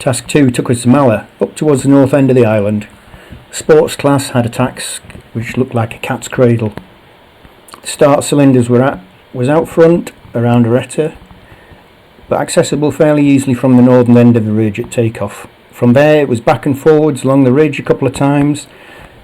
Task 2 took us to Mala, up towards the north end of the island. Sports class had a task which looked like a cat's cradle. The start cylinders was out front around Areta, but accessible fairly easily from the northern end of the ridge at takeoff. From there it was back and forwards along the ridge a couple of times,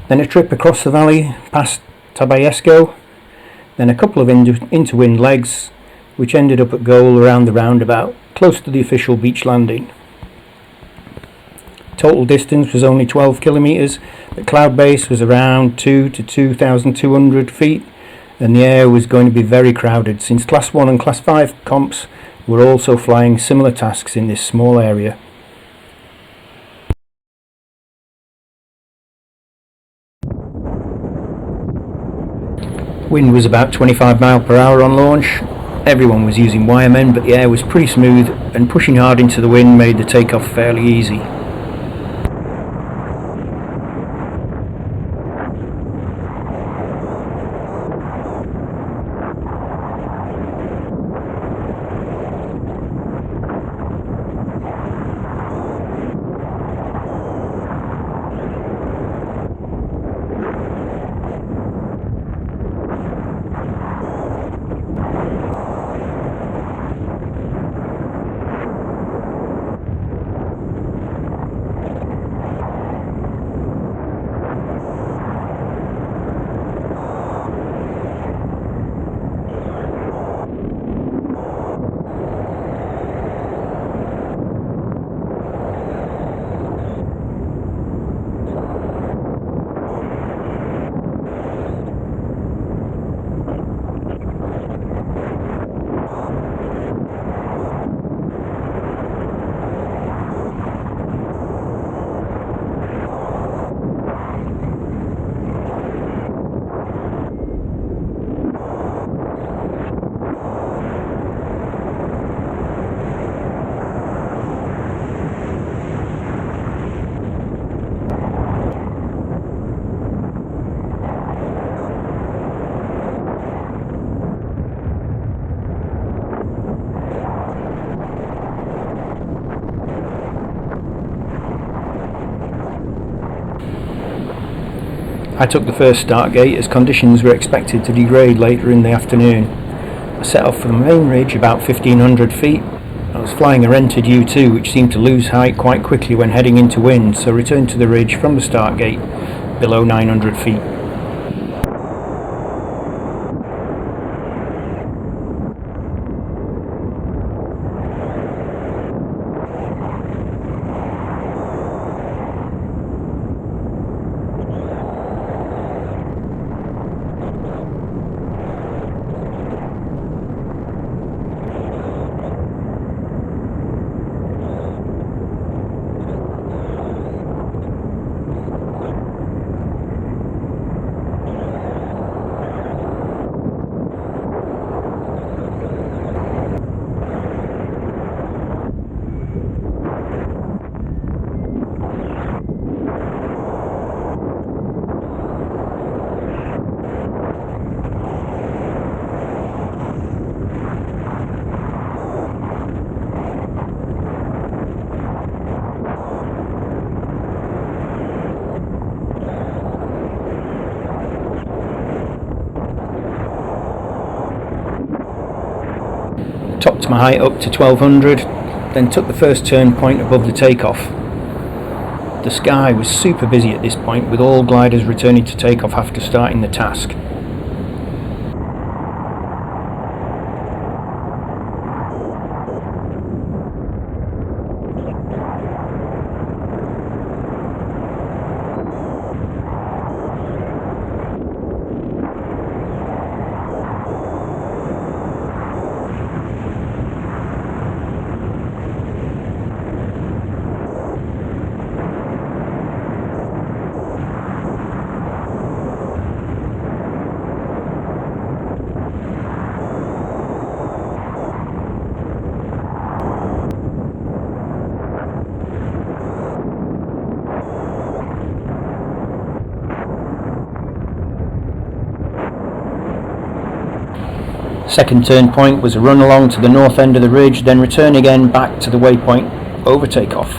then a trip across the valley past Tabayesco, then a couple of interwind legs which ended up at goal around the roundabout, close to the official beach landing. Total distance was only 12 kilometres, but Cloudbase was around 2 to 2,200 feet, and the air was going to be very crowded since Class 1 and Class 5 comps were also flying similar tasks in this small area. Wind was about 25 miles per hour on launch. Everyone was using wiremen, but the air was pretty smooth, and pushing hard into the wind made the takeoff fairly easy. I took the first start gate as conditions were expected to degrade later in the afternoon. I set off from the main ridge about 1,500 feet. I was flying a rented U2 which seemed to lose height quite quickly when heading into wind, so returned to the ridge from the start gate below 900 feet. Topped my height up to 1200, then took the first turn point above the takeoff. The sky was super busy at this point, with all gliders returning to takeoff after starting the task. Second turn point was a run along to the north end of the ridge, then return again back to the waypoint over takeoff.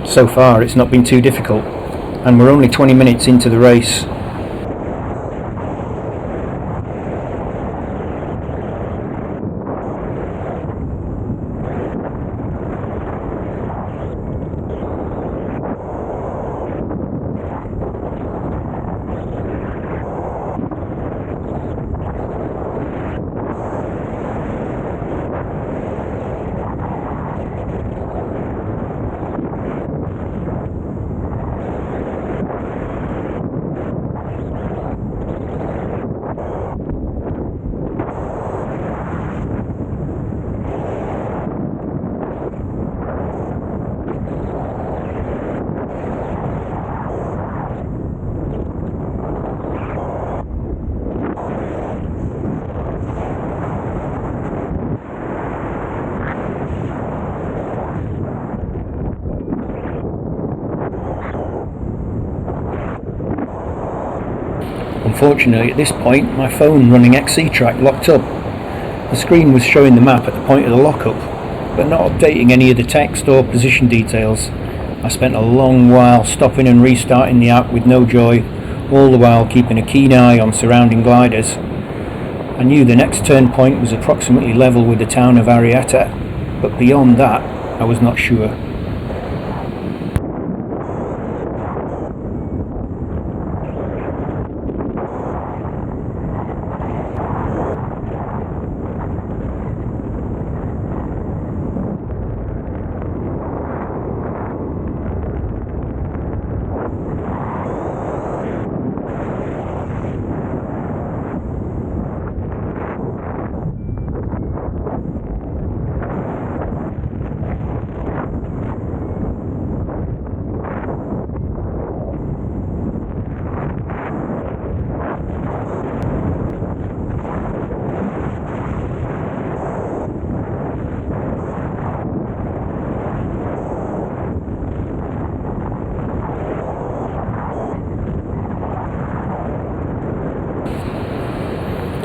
So far it's not been too difficult, and we're only 20 minutes into the race. Unfortunately, at this point, my phone running XE-Track locked up. The screen was showing the map at the point of the lockup, but not updating any of the text or position details. I spent a long while stopping and restarting the app with no joy, all the while keeping a keen eye on surrounding gliders. I knew the next turn point was approximately level with the town of Arrieta, but beyond that, I was not sure.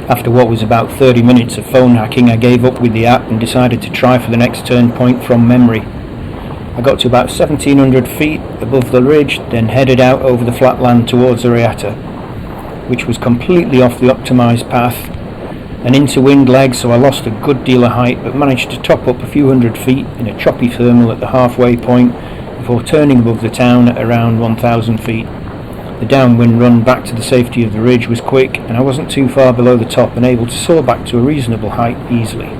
After what was about 30 minutes of phone hacking, I gave up with the app and decided to try for the next turn point from memory. I got to about 1700 feet above the ridge, then headed out over the flat land towards Arrieta, which was completely off the optimised path and into wind leg, so I lost a good deal of height but managed to top up a few hundred feet in a choppy thermal at the halfway point before turning above the town at around 1000 feet. The downwind run back to the safety of the ridge was quick, and I wasn't too far below the top and able to soar back to a reasonable height easily.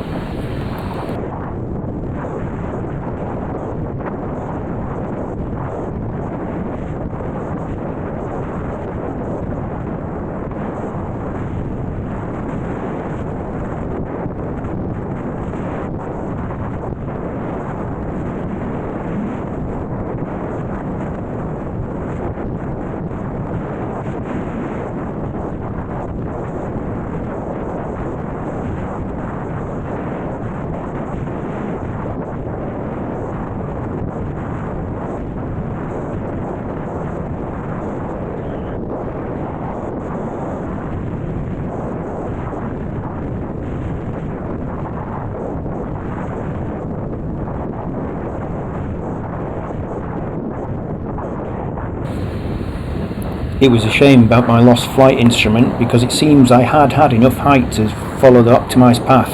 It was a shame about my lost flight instrument, because it seems I had enough height to follow the optimised path,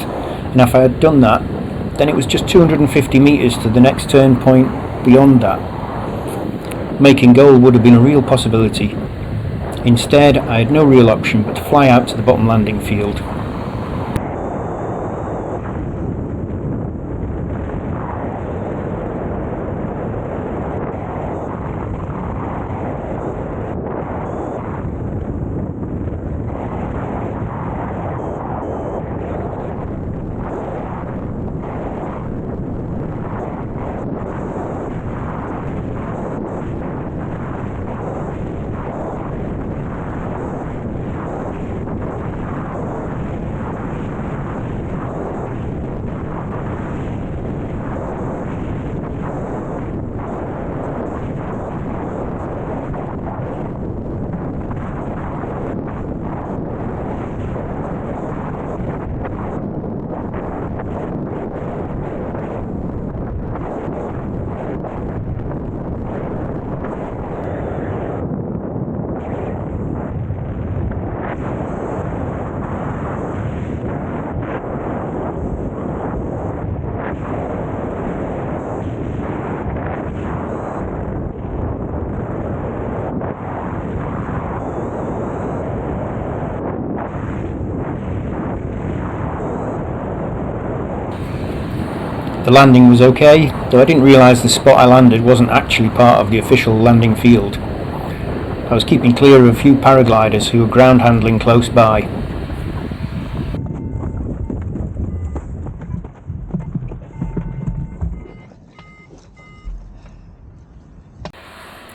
and if I had done that, then it was just 250 metres to the next turn point beyond that. Making goal would have been a real possibility. Instead, I had no real option but to fly out to the bottom landing field. The landing was okay, though I didn't realise the spot I landed wasn't actually part of the official landing field. I was keeping clear of a few paragliders who were ground handling close by.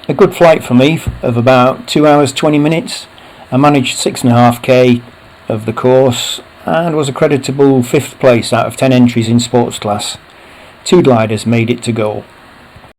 A good flight for me of about 2 hours 20 minutes. I managed 6.5k of the course and was a creditable 5th place out of 10 entries in sports class. 2 gliders made it to goal.